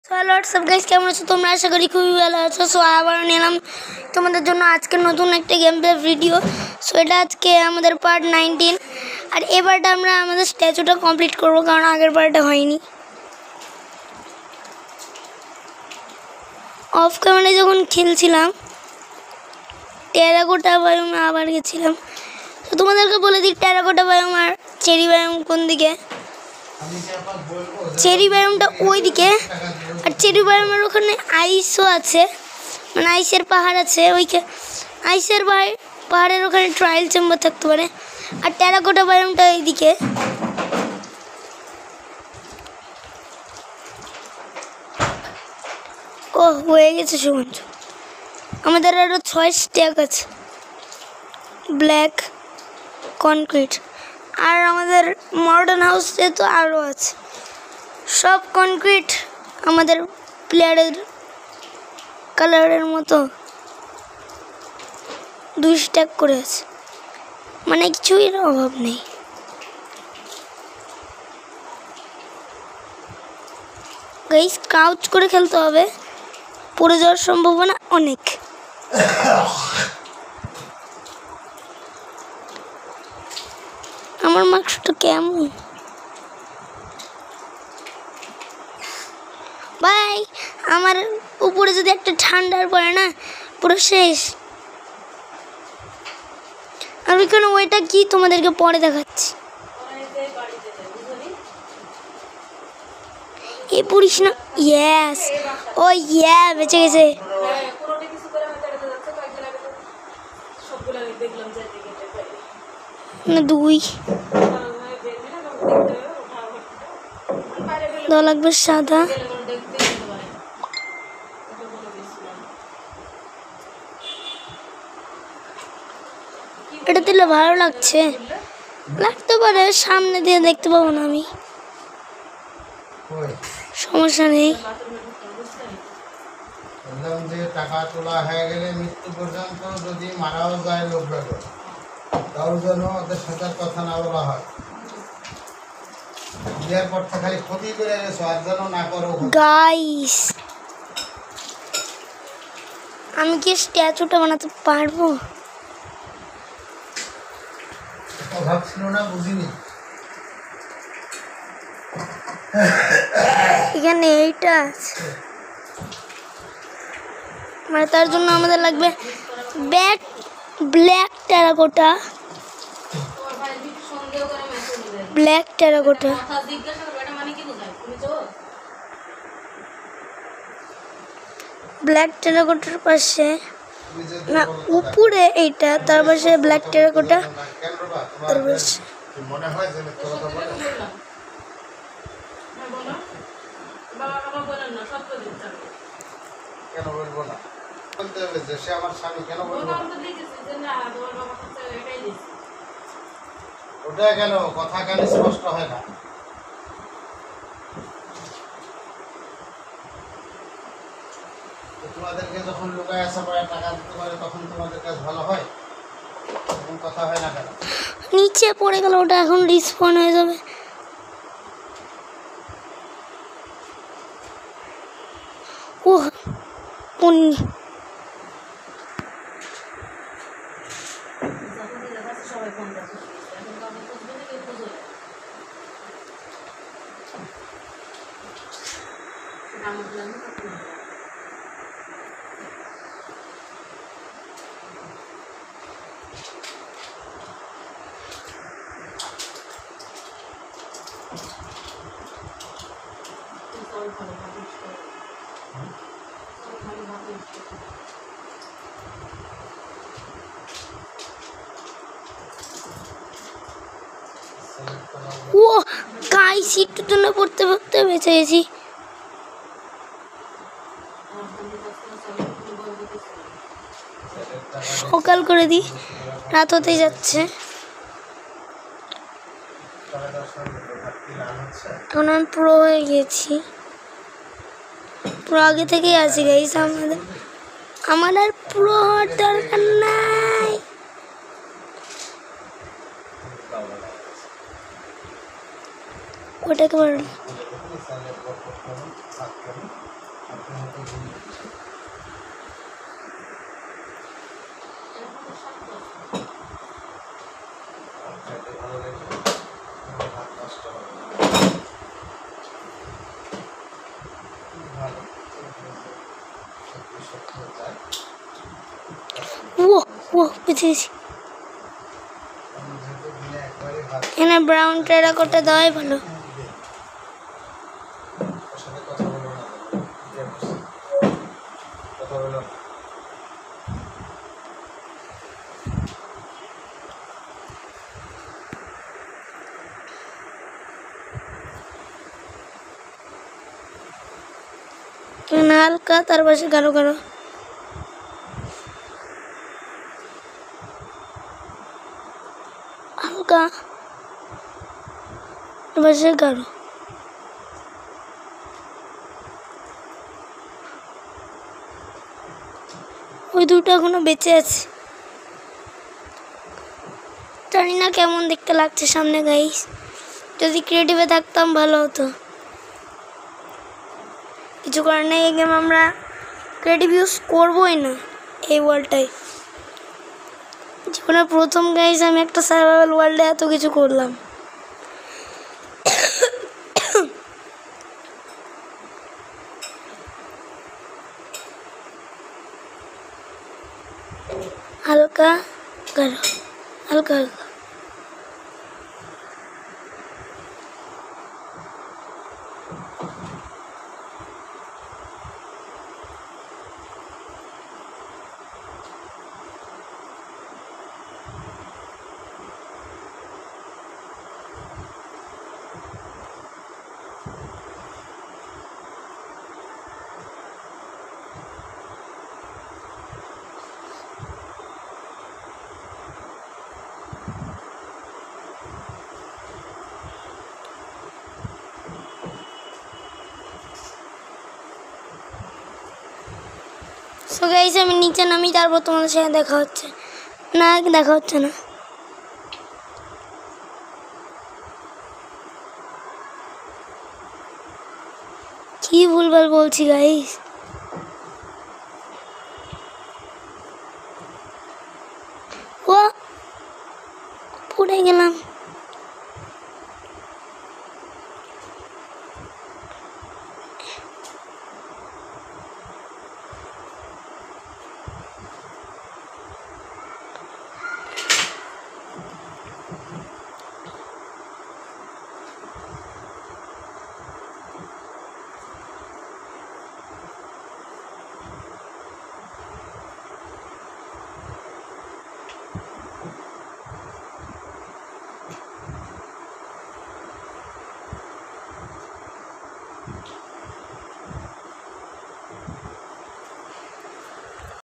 তো hello WhatsApp guys, কেমন আছো তোমরা? আশা করি খুবই ভালো আছো। সো আবার নিলাম তোমাদের জন্য আজকে নতুন একটা গেম প্লে ভিডিও। সো এটা আজকে আমাদের পার্ট 19, আর এবারটা আমরা আমাদের স্ট্যাচুটা কমপ্লিট করবো, কারণ আগের পার্টটা হয়নি। অফ ক্যামেরায় যখন খেলছিলাম টেরাকোটা বায়োমে আবার গেছিলাম। তো তোমাদেরকে বলে দিই টেরাকোটা বায়োম আর চেরি বায়োম কোন দিকে। চেরি বায়োমটা ওই দিকে, আর চেরি বায়োমের ওখানে আইসও আছে, মানে আইসের পাহাড় আছে। ওইকে আইসের পাহাড়ের ওখানে ট্রায়াল চেম্বার থাকতে পারে। আর টেরাকোটা বায়োমটা এইদিকে। ও হয়ে গেছে সুমঞ্চ, আমাদের আরও 6 স্ট্যাক আছে ব্ল্যাক কনক্রিট। আর আমাদের মডার্ন হাউসে তো আরও আছে, সব কনক্রিট আমাদের প্লেয়ারের কালারের মতো 2 স্ট্যাক করে আছে, মানে কিছুই অভাব নেই। গাইস ক্রাউচ করে খেলতে হবে, পড়ে যাওয়ার সম্ভাবনা অনেক। আমার মার্কসটা কেমন ভাই? আমার উপরে যদি একটা ঠান্ডার পড়ে না, পুরো শেষ। আমি কেন ওইটা কি তোমাদেরকে পরে দেখাচ্ছি। এ পড়িস না। ইয়েস, ও ইয়া বেঁচে গেছে। না 2 দেওয়া লাগবে সাদা। এটা দিলে ভালো লাগছে, লাগতে পারে, সামনে দিয়ে দেখতে পাবো না আমি, সমস্যা নেই। টাকা তোলা হয়ে গেলে মৃত্যু পর্যন্ত যদি মারাও যায় লোকরা, তাও যেন ওদের সাথে কথা না বলা হয়। বিয়ের পর তো খালি ক্ষতি করে গেছো, আর যেন না করো। গাইস আমি কি স্ট্যাচুটা বানাতে পারবো? অভাব ছিল না, বুঝিনি। এখানে এইটা আছে, মানে তার জন্য আমাদের লাগবে black terracotta. Black terracotta black টেরাকোটার পাশে না, উপরে এইটা, তার পাশে ব্ল্যাক টেরাকোটা, তার পাশে মনে হয় যে কেন বলবো না, বলতে হবে যে সে আমার স্বামী, কেন বলবো না? ওটা কেন কথা কেন স্পষ্ট হয় না? তোমাদেরকে যখন লুকায় আসা পরে টাকা দিতে পারে, তখন তোমাদের কাছে ভালো হয়, তখন কথা হয় না কেন? নিচে পড়ে গেল, ওটা এখন রিস্পন হয়ে যাবে। ও ও গাইস একটু জন্য পড়তে পড়তে বেঁচে গেছি। সকাল করে দিই, রাত হতে যাচ্ছে। এখন আমি প্রো হয়ে গেছি, পুরো আগে থেকেই আছি গাইস। আমার আর প্রো হওয়ার দরকার নাই। ওটাকে আপনার হাতে ঘুম দিচ্ছে। খেতে ভালো লেগে হাত নষ্ট হবে না। ভালো সত্যি সত্যি চাই ও ও বুঝেছি, আমি যেহেতু দিনে একবারই ভাত এখানে ব্রাউন টেরাকোটা দেওয়াই ভালো। ওর সাথে কথা বলো না, কথা বলো না। এখানে হালকা, তার পাশে গাঢ় গাঢ়। হালকা, তার পাশে গাঢ়। ওই দুটো এখনো বেঁচে আছে, জানি না কেমন দেখতে লাগছে সামনে গাইস। যদি ক্রিয়েটিভে থাকতাম ভালো হতো, কিছু কারণে এই গেম আমরা ক্রিয়েটিভ ইউজ করবোই না এই ওয়ার্ল্ডটায়। জীবনের প্রথম গাইস আমি একটা সার্ভাইভাল ওয়ার্ল্ডে এত কিছু করলাম। হালকা গাঢ়, হালকা হালকা। সো গাইস আমি নিচে নামি, তারপর তোমাদের সাথে দেখা হচ্ছে। না, দেখা হচ্ছে না। কি ভুলভাল বলছি গাইস। ও পড়ে গেলাম।